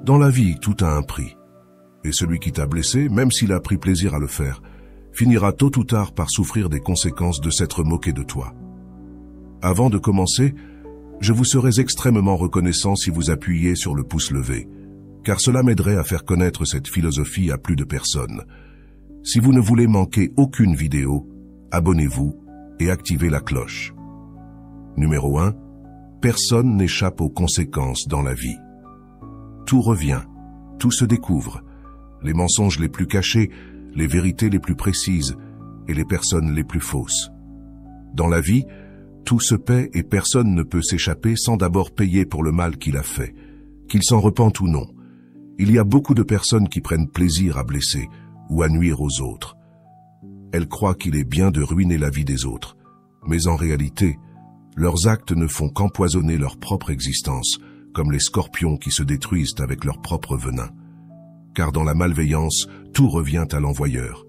Dans la vie, tout a un prix. Et celui qui t'a blessé, même s'il a pris plaisir à le faire, finira tôt ou tard par souffrir des conséquences de s'être moqué de toi. Avant de commencer, je vous serais extrêmement reconnaissant si vous appuyiez sur le pouce levé, car cela m'aiderait à faire connaître cette philosophie à plus de personnes. Si vous ne voulez manquer aucune vidéo, abonnez-vous et activez la cloche. Numéro 1. Personne n'échappe aux conséquences dans la vie. Tout revient, tout se découvre, les mensonges les plus cachés, les vérités les plus précises et les personnes les plus fausses. Dans la vie, tout se paie et personne ne peut s'échapper sans d'abord payer pour le mal qu'il a fait, qu'il s'en repente ou non. Il y a beaucoup de personnes qui prennent plaisir à blesser ou à nuire aux autres. Elles croient qu'il est bien de ruiner la vie des autres, mais en réalité, leurs actes ne font qu'empoisonner leur propre existence, comme les scorpions qui se détruisent avec leur propre venin. Car dans la malveillance, tout revient à l'envoyeur.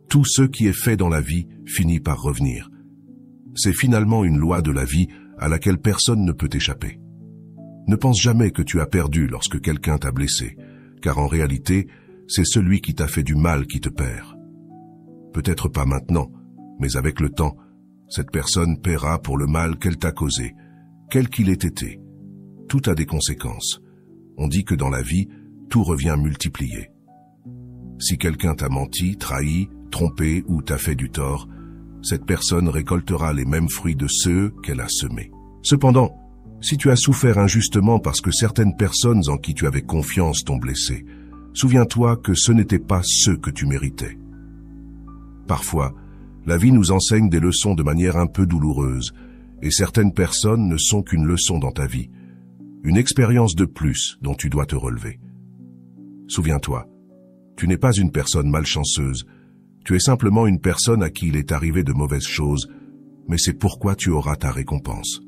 Tout ce qui est fait dans la vie finit par revenir. C'est finalement une loi de la vie à laquelle personne ne peut échapper. Ne pense jamais que tu as perdu lorsque quelqu'un t'a blessé, car en réalité, c'est celui qui t'a fait du mal qui te perd. Peut-être pas maintenant, mais avec le temps, cette personne paiera pour le mal qu'elle t'a causé, quel qu'il ait été. Tout a des conséquences. On dit que dans la vie, tout revient multiplié. Si quelqu'un t'a menti, trahi, trompé ou t'a fait du tort, cette personne récoltera les mêmes fruits de ceux qu'elle a semés. Cependant, si tu as souffert injustement parce que certaines personnes en qui tu avais confiance t'ont blessé, souviens-toi que ce n'était pas ceux que tu méritais. Parfois, la vie nous enseigne des leçons de manière un peu douloureuse, et certaines personnes ne sont qu'une leçon dans ta vie, une expérience de plus dont tu dois te relever. Souviens-toi, tu n'es pas une personne malchanceuse, tu es simplement une personne à qui il est arrivé de mauvaises choses, mais c'est pourquoi tu auras ta récompense.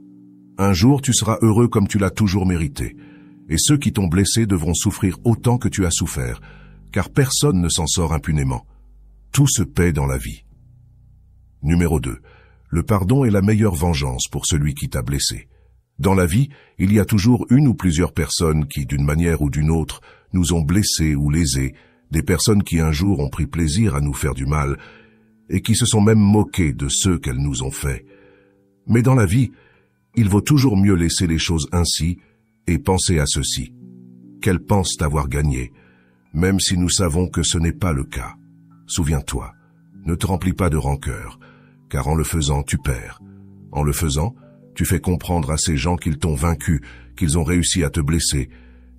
Un jour, tu seras heureux comme tu l'as toujours mérité, et ceux qui t'ont blessé devront souffrir autant que tu as souffert, car personne ne s'en sort impunément. Tout se paie dans la vie. Numéro 2. Le pardon est la meilleure vengeance pour celui qui t'a blessé. Dans la vie, il y a toujours une ou plusieurs personnes qui, d'une manière ou d'une autre, nous ont blessés ou lésés, des personnes qui un jour ont pris plaisir à nous faire du mal, et qui se sont même moquées de ceux qu'elles nous ont fait. Mais dans la vie, il vaut toujours mieux laisser les choses ainsi et penser à ceci, qu'elles pensent avoir gagné, même si nous savons que ce n'est pas le cas. Souviens-toi, ne te remplis pas de rancœur, car en le faisant, tu perds. En le faisant, tu fais comprendre à ces gens qu'ils t'ont vaincu, qu'ils ont réussi à te blesser,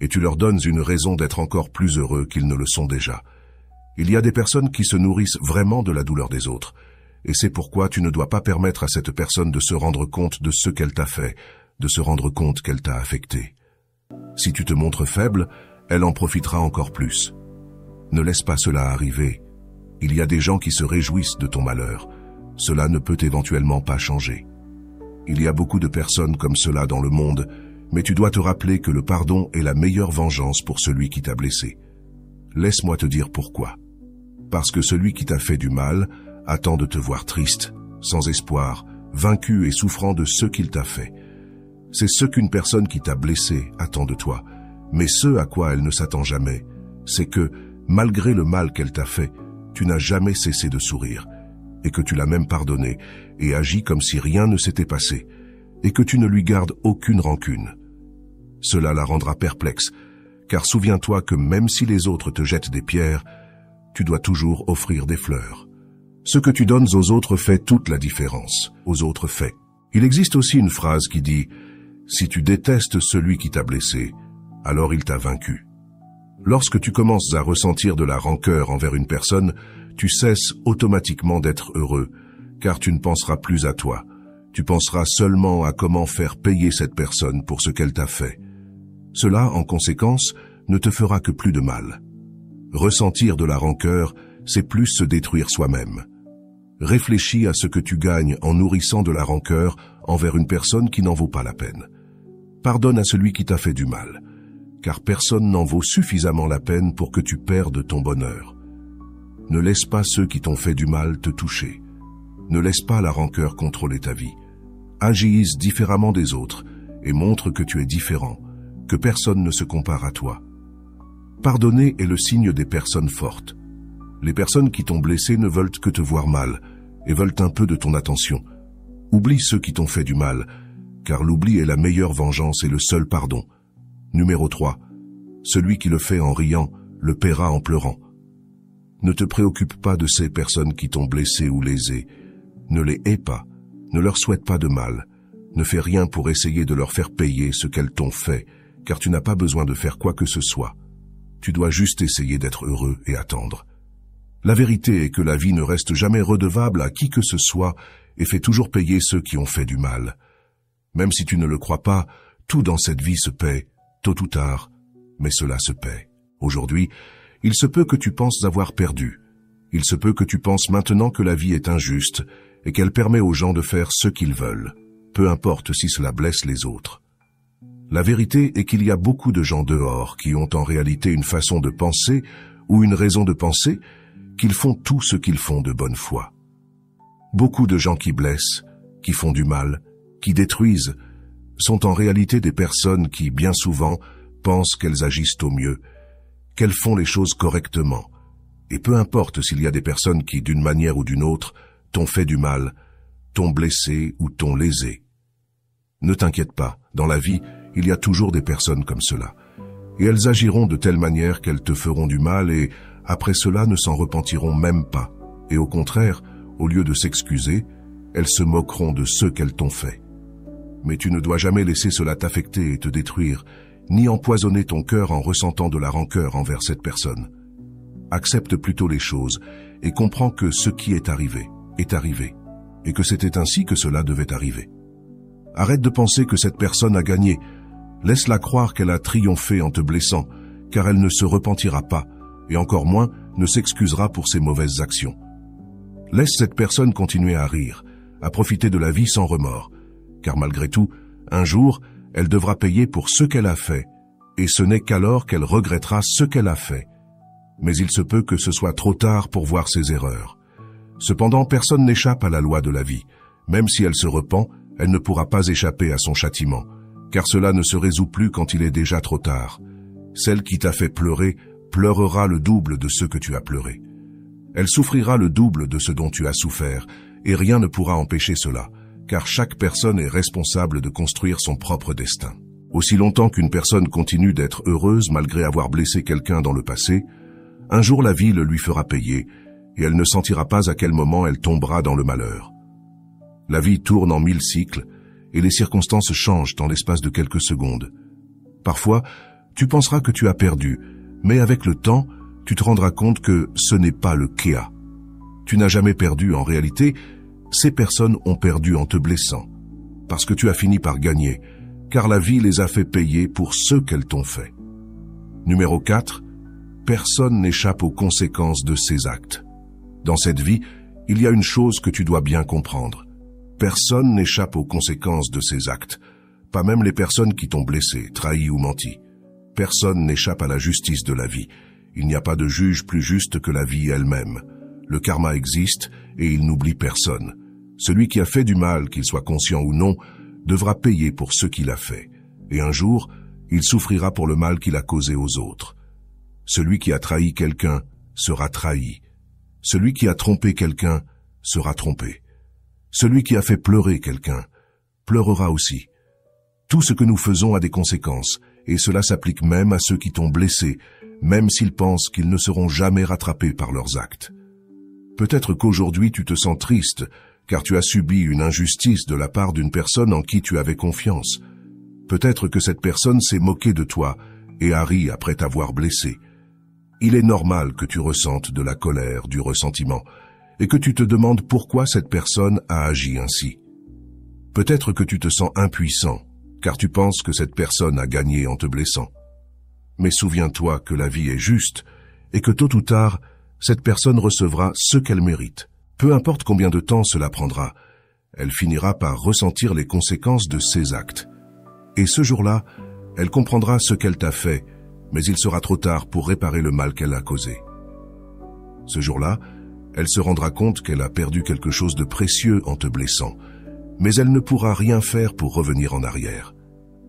et tu leur donnes une raison d'être encore plus heureux qu'ils ne le sont déjà. Il y a des personnes qui se nourrissent vraiment de la douleur des autres, et c'est pourquoi tu ne dois pas permettre à cette personne de se rendre compte de ce qu'elle t'a fait, de se rendre compte qu'elle t'a affecté. Si tu te montres faible, elle en profitera encore plus. Ne laisse pas cela arriver. Il y a des gens qui se réjouissent de ton malheur. Cela ne peut éventuellement pas changer. Il y a beaucoup de personnes comme cela dans le monde, mais tu dois te rappeler que le pardon est la meilleure vengeance pour celui qui t'a blessé. Laisse-moi te dire pourquoi. Parce que celui qui t'a fait du mal attend de te voir triste, sans espoir, vaincu et souffrant de ce qu'il t'a fait. C'est ce qu'une personne qui t'a blessé attend de toi, mais ce à quoi elle ne s'attend jamais, c'est que, malgré le mal qu'elle t'a fait, tu n'as jamais cessé de sourire, et que tu l'as même pardonné, et agi comme si rien ne s'était passé, et que tu ne lui gardes aucune rancune. Cela la rendra perplexe, car souviens-toi que même si les autres te jettent des pierres, tu dois toujours offrir des fleurs. Ce que tu donnes aux autres fait toute la différence, aux autres faits. Il existe aussi une phrase qui dit « Si tu détestes celui qui t'a blessé, alors il t'a vaincu ». Lorsque tu commences à ressentir de la rancœur envers une personne, tu cesses automatiquement d'être heureux, car tu ne penseras plus à toi. Tu penseras seulement à comment faire payer cette personne pour ce qu'elle t'a fait. Cela, en conséquence, ne te fera que plus de mal. Ressentir de la rancœur, c'est plus se détruire soi-même. Réfléchis à ce que tu gagnes en nourrissant de la rancœur envers une personne qui n'en vaut pas la peine. Pardonne à celui qui t'a fait du mal, car personne n'en vaut suffisamment la peine pour que tu perdes ton bonheur. Ne laisse pas ceux qui t'ont fait du mal te toucher. Ne laisse pas la rancœur contrôler ta vie. Agisse différemment des autres et montre que tu es différent, que personne ne se compare à toi. Pardonner est le signe des personnes fortes. Les personnes qui t'ont blessé ne veulent que te voir mal et veulent un peu de ton attention. Oublie ceux qui t'ont fait du mal, car l'oubli est la meilleure vengeance et le seul pardon. Numéro 3. Celui qui le fait en riant, le paiera en pleurant. Ne te préoccupe pas de ces personnes qui t'ont blessé ou lésé. Ne les hais pas, ne leur souhaite pas de mal. Ne fais rien pour essayer de leur faire payer ce qu'elles t'ont fait, car tu n'as pas besoin de faire quoi que ce soit. Tu dois juste essayer d'être heureux et attendre. La vérité est que la vie ne reste jamais redevable à qui que ce soit et fait toujours payer ceux qui ont fait du mal. Même si tu ne le crois pas, tout dans cette vie se paie, tôt ou tard, mais cela se paie. Aujourd'hui, il se peut que tu penses avoir perdu. Il se peut que tu penses maintenant que la vie est injuste et qu'elle permet aux gens de faire ce qu'ils veulent, peu importe si cela blesse les autres. La vérité est qu'il y a beaucoup de gens dehors qui ont en réalité une façon de penser ou une raison de penser, qu'ils font tout ce qu'ils font de bonne foi. Beaucoup de gens qui blessent, qui font du mal, qui détruisent, sont en réalité des personnes qui, bien souvent, pensent qu'elles agissent au mieux, qu'elles font les choses correctement. Et peu importe s'il y a des personnes qui, d'une manière ou d'une autre, t'ont fait du mal, t'ont blessé ou t'ont lésé. Ne t'inquiète pas, dans la vie, il y a toujours des personnes comme cela. Et elles agiront de telle manière qu'elles te feront du mal et, après cela, ne s'en repentiront même pas. Et au contraire, au lieu de s'excuser, elles se moqueront de ceux qu'elles t'ont fait. Mais tu ne dois jamais laisser cela t'affecter et te détruire, ni empoisonner ton cœur en ressentant de la rancœur envers cette personne. Accepte plutôt les choses et comprends que ce qui est arrivé, et que c'était ainsi que cela devait arriver. Arrête de penser que cette personne a gagné. Laisse-la croire qu'elle a triomphé en te blessant, car elle ne se repentira pas, et encore moins ne s'excusera pour ses mauvaises actions. Laisse cette personne continuer à rire, à profiter de la vie sans remords, car malgré tout, un jour, elle devra payer pour ce qu'elle a fait, et ce n'est qu'alors qu'elle regrettera ce qu'elle a fait. Mais il se peut que ce soit trop tard pour voir ses erreurs. Cependant, personne n'échappe à la loi de la vie. Même si elle se repent, elle ne pourra pas échapper à son châtiment, car cela ne se résout plus quand il est déjà trop tard. Celle qui t'a fait pleurer pleurera le double de ce que tu as pleuré. Elle souffrira le double de ce dont tu as souffert, et rien ne pourra empêcher cela, car chaque personne est responsable de construire son propre destin. Aussi longtemps qu'une personne continue d'être heureuse malgré avoir blessé quelqu'un dans le passé, un jour la vie le lui fera payer, et elle ne sentira pas à quel moment elle tombera dans le malheur. La vie tourne en 1000 cycles, et les circonstances changent en l'espace de quelques secondes. Parfois, tu penseras que tu as perdu, mais avec le temps, tu te rendras compte que ce n'est pas le cas. Tu n'as jamais perdu en réalité, ces personnes ont perdu en te blessant, parce que tu as fini par gagner, car la vie les a fait payer pour ce qu'elles t'ont fait. Numéro 4. Personne n'échappe aux conséquences de ses actes. Dans cette vie, il y a une chose que tu dois bien comprendre. Personne n'échappe aux conséquences de ses actes, pas même les personnes qui t'ont blessé, trahi ou menti. Personne n'échappe à la justice de la vie. Il n'y a pas de juge plus juste que la vie elle-même. Le karma existe et il n'oublie personne. Celui qui a fait du mal, qu'il soit conscient ou non, devra payer pour ce qu'il a fait. Et un jour, il souffrira pour le mal qu'il a causé aux autres. Celui qui a trahi quelqu'un sera trahi. Celui qui a trompé quelqu'un sera trompé. Celui qui a fait pleurer quelqu'un pleurera aussi. Tout ce que nous faisons a des conséquences, et cela s'applique même à ceux qui t'ont blessé, même s'ils pensent qu'ils ne seront jamais rattrapés par leurs actes. Peut-être qu'aujourd'hui tu te sens triste, car tu as subi une injustice de la part d'une personne en qui tu avais confiance. Peut-être que cette personne s'est moquée de toi et a ri après t'avoir blessé. Il est normal que tu ressentes de la colère, du ressentiment, et que tu te demandes pourquoi cette personne a agi ainsi. Peut-être que tu te sens impuissant, car tu penses que cette personne a gagné en te blessant. Mais souviens-toi que la vie est juste, et que tôt ou tard, cette personne recevra ce qu'elle mérite. Peu importe combien de temps cela prendra, elle finira par ressentir les conséquences de ses actes. Et ce jour-là, elle comprendra ce qu'elle t'a fait, mais il sera trop tard pour réparer le mal qu'elle a causé. Ce jour-là, elle se rendra compte qu'elle a perdu quelque chose de précieux en te blessant, mais elle ne pourra rien faire pour revenir en arrière.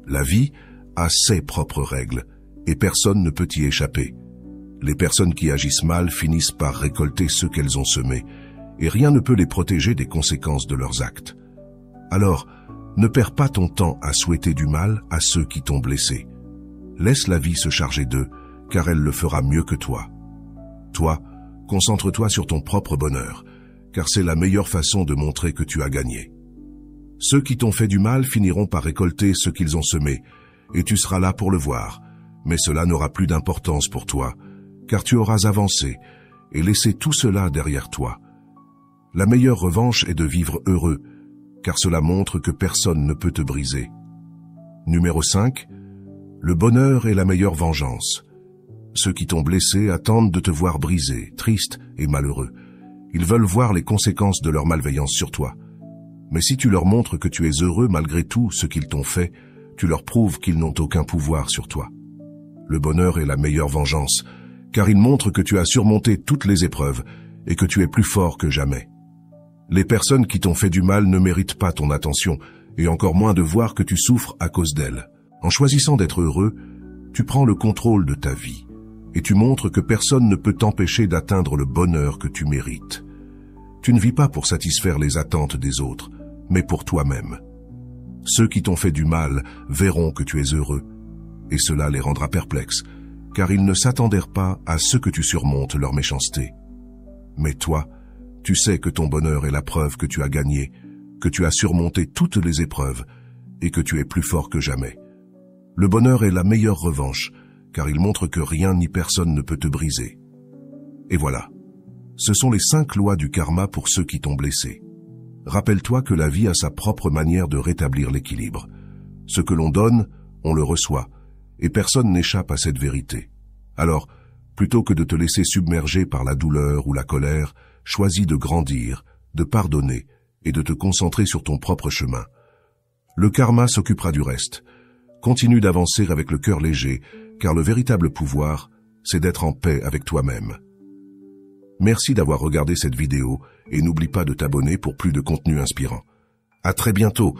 La vie a ses propres règles, et personne ne peut y échapper. Les personnes qui agissent mal finissent par récolter ce qu'elles ont semé, et rien ne peut les protéger des conséquences de leurs actes. Alors, ne perds pas ton temps à souhaiter du mal à ceux qui t'ont blessé. Laisse la vie se charger d'eux, car elle le fera mieux que toi. Toi, concentre-toi sur ton propre bonheur, car c'est la meilleure façon de montrer que tu as gagné. Ceux qui t'ont fait du mal finiront par récolter ce qu'ils ont semé, et tu seras là pour le voir, mais cela n'aura plus d'importance pour toi, car tu auras avancé et laissé tout cela derrière toi. La meilleure revanche est de vivre heureux, car cela montre que personne ne peut te briser. Numéro 5. Le bonheur est la meilleure vengeance. Ceux qui t'ont blessé attendent de te voir brisé, triste et malheureux. Ils veulent voir les conséquences de leur malveillance sur toi. Mais si tu leur montres que tu es heureux malgré tout ce qu'ils t'ont fait, tu leur prouves qu'ils n'ont aucun pouvoir sur toi. Le bonheur est la meilleure vengeance, car il montre que tu as surmonté toutes les épreuves et que tu es plus fort que jamais. Les personnes qui t'ont fait du mal ne méritent pas ton attention, et encore moins de voir que tu souffres à cause d'elles. En choisissant d'être heureux, tu prends le contrôle de ta vie, et tu montres que personne ne peut t'empêcher d'atteindre le bonheur que tu mérites. Tu ne vis pas pour satisfaire les attentes des autres, mais pour toi-même. Ceux qui t'ont fait du mal verront que tu es heureux, et cela les rendra perplexes, car ils ne s'attendirent pas à ce que tu surmontes leur méchanceté. Mais toi, tu sais que ton bonheur est la preuve que tu as gagné, que tu as surmonté toutes les épreuves, et que tu es plus fort que jamais. Le bonheur est la meilleure revanche, car il montre que rien ni personne ne peut te briser. Et voilà, ce sont les 5 lois du karma pour ceux qui t'ont blessé. Rappelle-toi que la vie a sa propre manière de rétablir l'équilibre. Ce que l'on donne, on le reçoit, et personne n'échappe à cette vérité. Alors, plutôt que de te laisser submerger par la douleur ou la colère, choisis de grandir, de pardonner et de te concentrer sur ton propre chemin. Le karma s'occupera du reste. Continue d'avancer avec le cœur léger, car le véritable pouvoir, c'est d'être en paix avec toi-même. Merci d'avoir regardé cette vidéo et n'oublie pas de t'abonner pour plus de contenu inspirant. À très bientôt